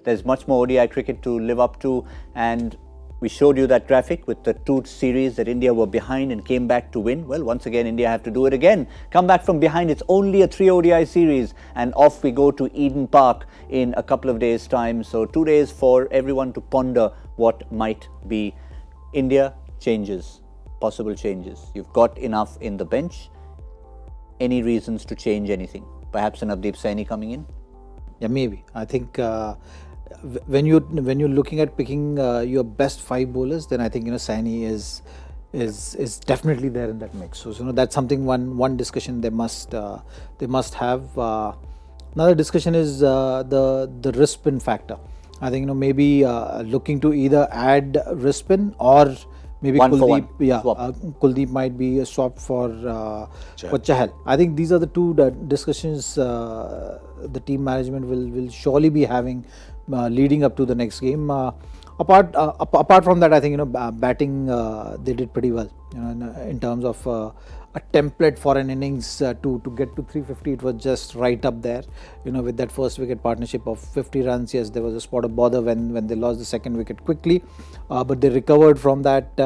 There's much more ODI cricket to live up to, and we showed you that graphic with the 2 series that India were behind and came back to win. Well, once again, India have to do it again. Come back from behind. It's only a 3 ODI series, and off we go to Eden Park in a couple of days' time. So 2 days for everyone to ponder what might be. India changes, possible changes. You've got enough in the bench. Any reasons to change anything? Perhaps an Navdeep Saini coming in? Yeah, maybe. I think when you're looking at picking your best 5 bowlers, then I think Saini is definitely there in that mix. So that's something one discussion they must have. Another discussion is the wrist spin factor. I think maybe looking to either add wrist spin or maybe Kuldeep. Kuldeep might be a swap for Chahal. I think these are the 2 discussions the team management will surely be having leading up to the next game. Apart from that, I think batting they did pretty well. In terms of a template for an innings to get to 350, it was just right up there. With that first wicket partnership of 50 runs, yes, there was a spot of bother when they lost the second wicket quickly, but they recovered from that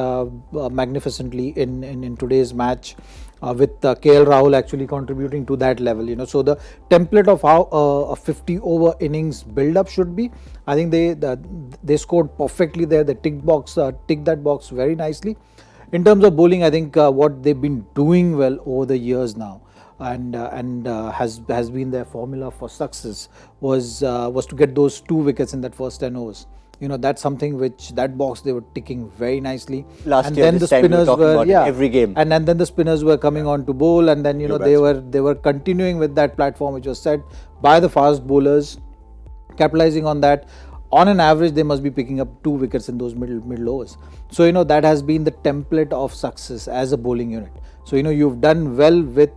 magnificently in today's match. With KL Rahul actually contributing to that level, so the template of how a 50 over innings build up should be, I think they scored perfectly there. They ticked that box very nicely. In terms of bowling, I think what they've been doing well over the years now, and has been their formula for success was to get those 2 wickets in that first 10 overs. That's something which that box they were ticking very nicely. Last year, the spinners were every game, and then the spinners were coming on to bowl, and then they were continuing with that platform which was set by the fast bowlers, capitalizing on that. On an average, they must be picking up 2 wickets in those middle overs. So that has been the template of success as a bowling unit. So you've done well with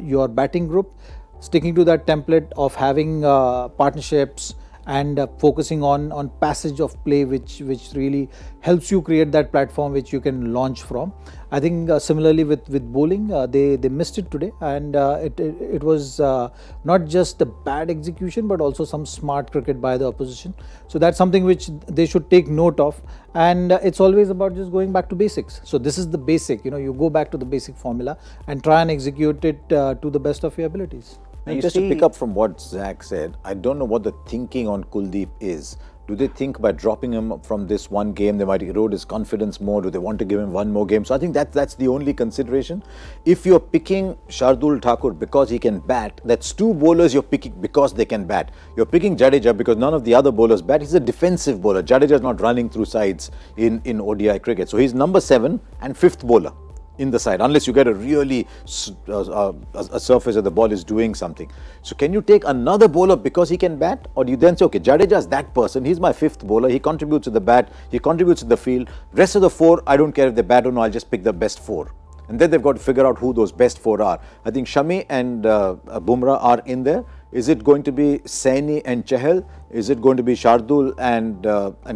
your batting group, sticking to that template of having partnerships and focusing on passage of play, which really helps you create that platform which you can launch from. I think similarly with bowling, they missed it today, and it was not just a bad execution but also some smart cricket by the opposition. So that's something which they should take note of, and it's always about just going back to basics. So this is the basic, you go back to the basic formula and try and execute it to the best of your abilities. Just to pick up from what Zach said, I don't know what the thinking on Kuldeep is. Do they think by dropping him from this one game, they might erode his confidence more? Do they want to give him one more game? So I think that's the only consideration. If you're picking Shardul Thakur because he can bat, that's 2 bowlers you're picking because they can bat. You're picking Jadeja because none of the other bowlers bat. He's a defensive bowler. Jadeja is not running through sides in ODI cricket. So he's number 7 and 5th bowler in the side, unless you get a really a surface where the ball is doing something. So can you take another bowler because he can bat, or do you then say, okay, Jadeja is that person, he's my 5th bowler, he contributes to the bat, he contributes to the field, rest of the 4, I don't care if they bat or no, I'll just pick the best 4. And then they've got to figure out who those best 4 are. I think Shami and Bumrah are in there. Is it going to be Saini and Chahal? Is it going to be Shardul and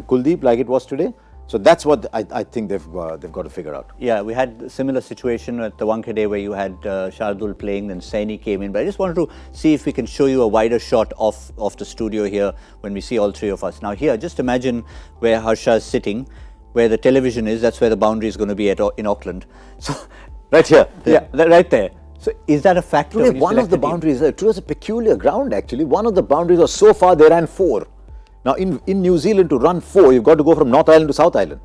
Kuldeep like it was today? So that's what I think they've got to figure out. Yeah, we had a similar situation at the Wankhede where you had Shardul playing, then Saini came in. But I just wanted to see if we can show you a wider shot of the studio here when we see all 3 of us. Now here, just imagine where Harsha is sitting, where the television is. That's where the boundary is going to be in Auckland. So right here, right there. So is that a factor? Today, one of the boundaries, it was a peculiar ground actually. One of the boundaries was so far they ran 4. Now in New Zealand, to run 4, you've got to go from North Island to South Island.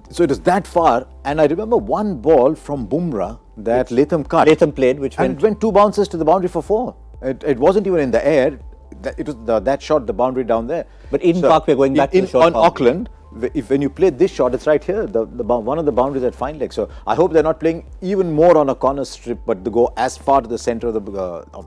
So it was that far, and I remember one ball from Bumrah that Latham cut. Latham played, which went 2 bounces to the boundary for 4. It wasn't even in the air. It was that shot, the boundary down there. But Eden Park, we're going back to the short on Auckland. When you play this shot, it's right here, one of the boundaries at fine leg. So I hope they're not playing even more on a corner strip, but to go as far to the centre of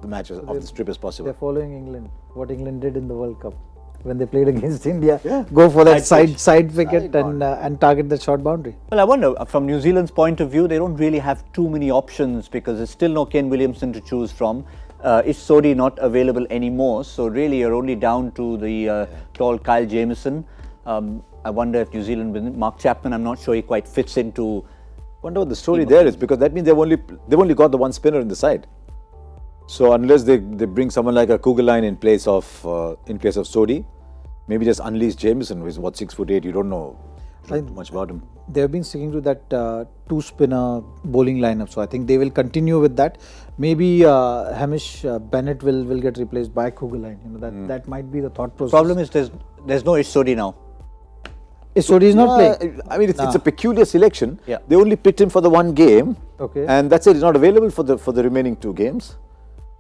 the match of the strip as possible. They're following England, what England did in the World Cup. When they played against India, go for that side wicket and target the short boundary. Well, I wonder, from New Zealand's point of view, they don't really have too many options because there's still no Ken Williamson to choose from. Is Sodhi not available anymore? So really, you're only down to the tall Kyle Jamieson. I wonder if New Zealand with Mark Chapman, I'm not sure he quite fits into. Wonder what the story there is, because that means they've only got the one spinner in the side. So unless they bring someone like a Kugelheim in place of Sodhi, maybe just unleash Jameson, who is what, 6'8". You don't know much about him. They have been sticking to that two spinner bowling lineup, so I think they will continue with that. Maybe Hamish Bennett will get replaced by Kugelheim. You know, that might be the thought process. Problem is there's no Ishodi now. Ishodi is not playing. I mean, it's a peculiar selection. Yeah. They only picked him for the one game, Okay. and that's it. He's not available for the remaining 2 games.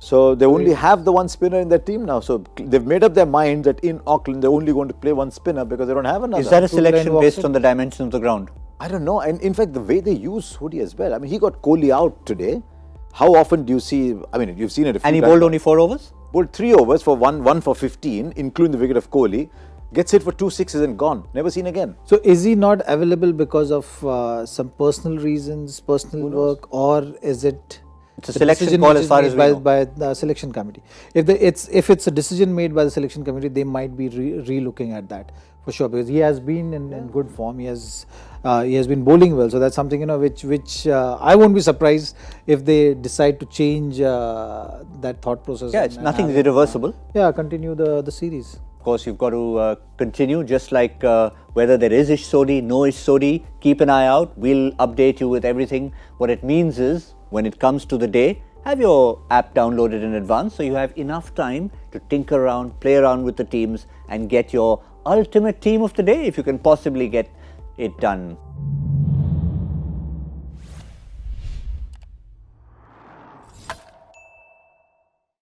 So they only have the one spinner in their team now. So they've made up their mind that in Auckland they're only going to play one spinner because they don't have another. Is that a Kugelheim selection walks based in. on the dimensions of the ground? I don't know. And in fact, the way they use Sodhi as well. I mean, he got Kohli out today. How often do you see? I mean, you've seen it a few And he times bowled now. only 4 overs? Bowled 3 overs for one for 15, including the wicket of Kohli. Gets hit for 2 sixes and gone. Never seen again. So is he not available because of some personal reasons, personal work, or is it? It's a selection call as far as we know. by the selection committee. If it's a decision made by the selection committee, they might be re-looking at that for sure, because he has been in good form. He has been bowling well, so that's something, you know, which I won't be surprised if they decide to change that thought process. Yeah, it's nothing irreversible. Continue the series. Of course, you've got to continue, just like whether there is Ishodi, no Ishodi, keep an eye out. We'll update you with everything. What it means is, when it comes to the day, have your app downloaded in advance so you have enough time to tinker around, play around with the teams and get your ultimate team of the day if you can possibly get it done.